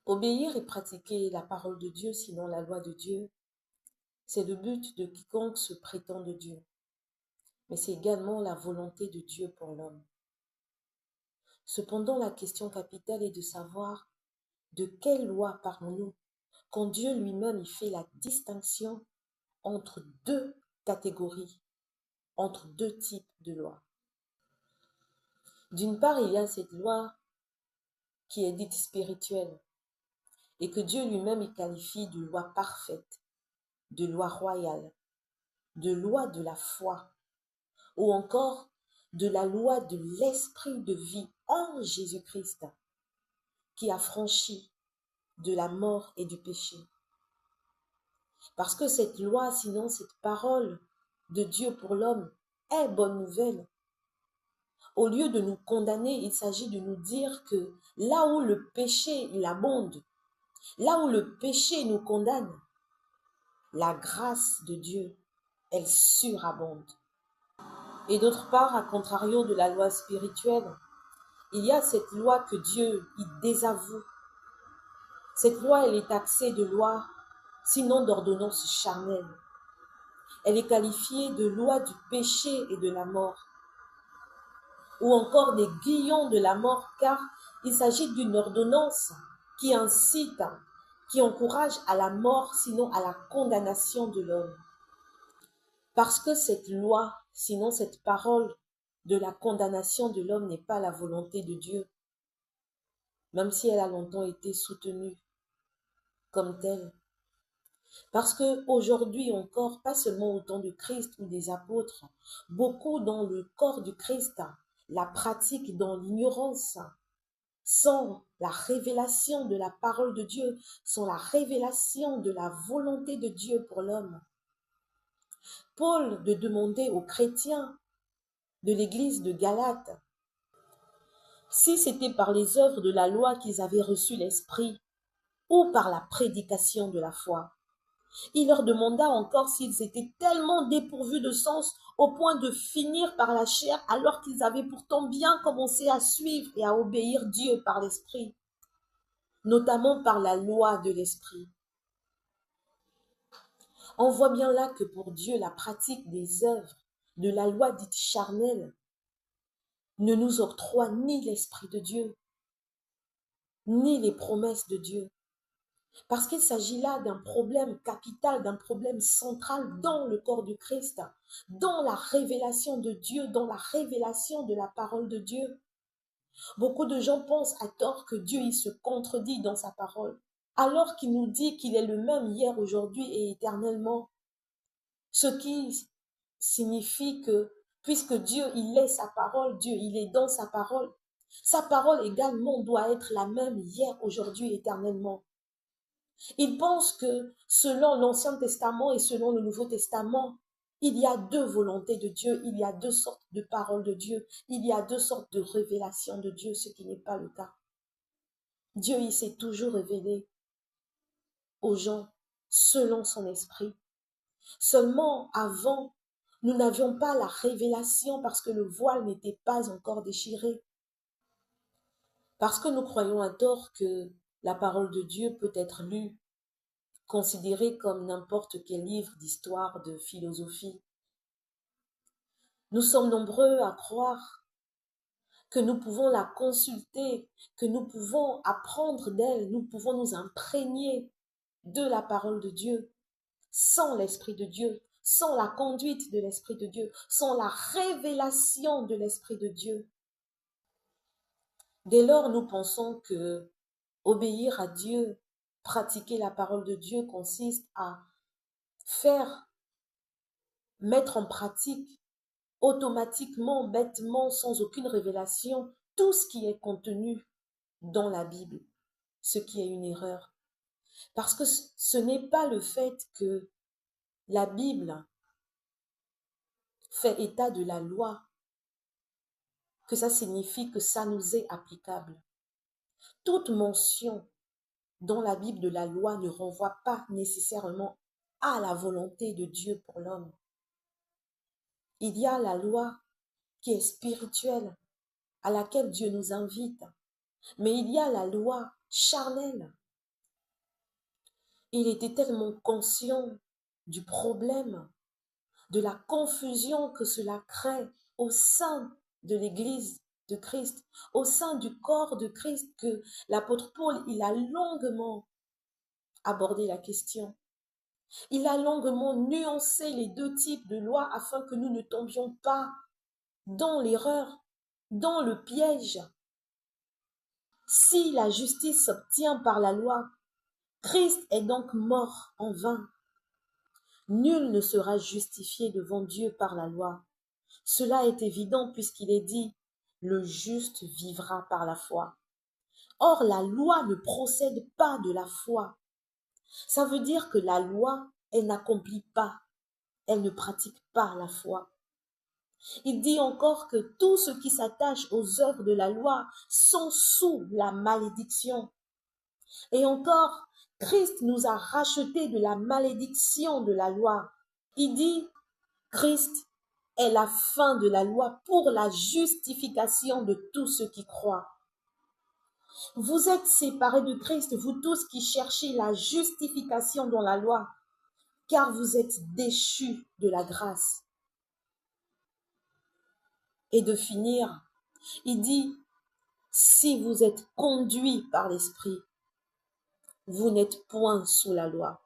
Obéir et pratiquer la parole de Dieu, sinon la loi de Dieu, c'est le but de quiconque se prétend de Dieu. Mais c'est également la volonté de Dieu pour l'homme. Cependant, la question capitale est de savoir de quelle loi parlons-nous quand Dieu lui-même y fait la distinction entre deux catégories, entre deux types de lois. D'une part, il y a cette loi qui est dite spirituelle et que Dieu lui-même y qualifie de loi parfaite, de loi royale, de loi de la foi ou encore de la loi de l'esprit de vie en Jésus-Christ qui a franchi de la mort et du péché. Parce que cette loi, sinon cette parole de Dieu pour l'homme est bonne nouvelle. Au lieu de nous condamner, il s'agit de nous dire que là où le péché il abonde, là où le péché nous condamne, la grâce de Dieu, elle surabonde. Et d'autre part, à contrario de la loi spirituelle, il y a cette loi que Dieu y désavoue. Cette loi, elle est taxée de loi, sinon d'ordonnance charnelle. Elle est qualifiée de loi du péché et de la mort, ou encore des guillons de la mort, car il s'agit d'une ordonnance qui incite, qui encourage à la mort, sinon à la condamnation de l'homme. Parce que cette loi, sinon cette parole de la condamnation de l'homme n'est pas la volonté de Dieu, même si elle a longtemps été soutenue comme telle. Parce qu'aujourd'hui encore, pas seulement au temps du Christ ou des apôtres, beaucoup dans le corps du Christ la pratiquent dans l'ignorance, sans la révélation de la parole de Dieu, sans la révélation de la volonté de Dieu pour l'homme. Paul de demander aux chrétiens de l'église de Galate si c'était par les œuvres de la loi qu'ils avaient reçu l'Esprit ou par la prédication de la foi. Il leur demanda encore s'ils étaient tellement dépourvus de sens au point de finir par la chair alors qu'ils avaient pourtant bien commencé à suivre et à obéir Dieu par l'Esprit, notamment par la loi de l'Esprit. On voit bien là que pour Dieu, la pratique des œuvres de la loi dite charnelle ne nous octroie ni l'Esprit de Dieu, ni les promesses de Dieu. Parce qu'il s'agit là d'un problème capital, d'un problème central dans le corps du Christ, dans la révélation de Dieu, dans la révélation de la parole de Dieu. Beaucoup de gens pensent à tort que Dieu il se contredit dans sa parole, alors qu'il nous dit qu'il est le même hier, aujourd'hui et éternellement. Ce qui signifie que puisque Dieu il est sa parole, Dieu il est dans sa parole également doit être la même hier, aujourd'hui, éternellement. Ils pensent que selon l'Ancien Testament et selon le Nouveau Testament, il y a deux volontés de Dieu, il y a deux sortes de paroles de Dieu, il y a deux sortes de révélations de Dieu, ce qui n'est pas le cas. Dieu, il s'est toujours révélé aux gens selon son esprit. Seulement avant, nous n'avions pas la révélation parce que le voile n'était pas encore déchiré. Parce que nous croyons à tort que la parole de Dieu peut être lue, considérée comme n'importe quel livre d'histoire, de philosophie. Nous sommes nombreux à croire que nous pouvons la consulter, que nous pouvons apprendre d'elle, nous pouvons nous imprégner de la parole de Dieu sans l'Esprit de Dieu, sans la conduite de l'Esprit de Dieu, sans la révélation de l'Esprit de Dieu. Dès lors, nous pensons que obéir à Dieu, pratiquer la parole de Dieu consiste à mettre en pratique automatiquement, bêtement, sans aucune révélation, tout ce qui est contenu dans la Bible, ce qui est une erreur. Parce que ce n'est pas le fait que la Bible fait état de la loi que ça signifie que ça nous est applicable. Toute mention dans la Bible de la loi ne renvoie pas nécessairement à la volonté de Dieu pour l'homme. Il y a la loi qui est spirituelle, à laquelle Dieu nous invite, mais il y a la loi charnelle Il était tellement conscient du problème, de la confusion que cela crée au sein de l'Église de Christ, au sein du corps de Christ, que l'apôtre Paul, il a longuement abordé la question. Il a longuement nuancé les deux types de lois afin que nous ne tombions pas dans l'erreur, dans le piège. Si la justice s'obtient par la loi, Christ est donc mort en vain. Nul ne sera justifié devant Dieu par la loi. Cela est évident puisqu'il est dit, le juste vivra par la foi. Or, la loi ne procède pas de la foi. Ça veut dire que la loi, elle n'accomplit pas, elle ne pratique pas la foi. Il dit encore que tous ceux qui s'attachent aux œuvres de la loi sont sous la malédiction. Et encore, Christ nous a rachetés de la malédiction de la loi. Il dit, Christ est la fin de la loi pour la justification de tous ceux qui croient. Vous êtes séparés de Christ, vous tous qui cherchez la justification dans la loi, car vous êtes déchus de la grâce. Et de finir, il dit, si vous êtes conduits par l'Esprit, vous n'êtes point sous la loi.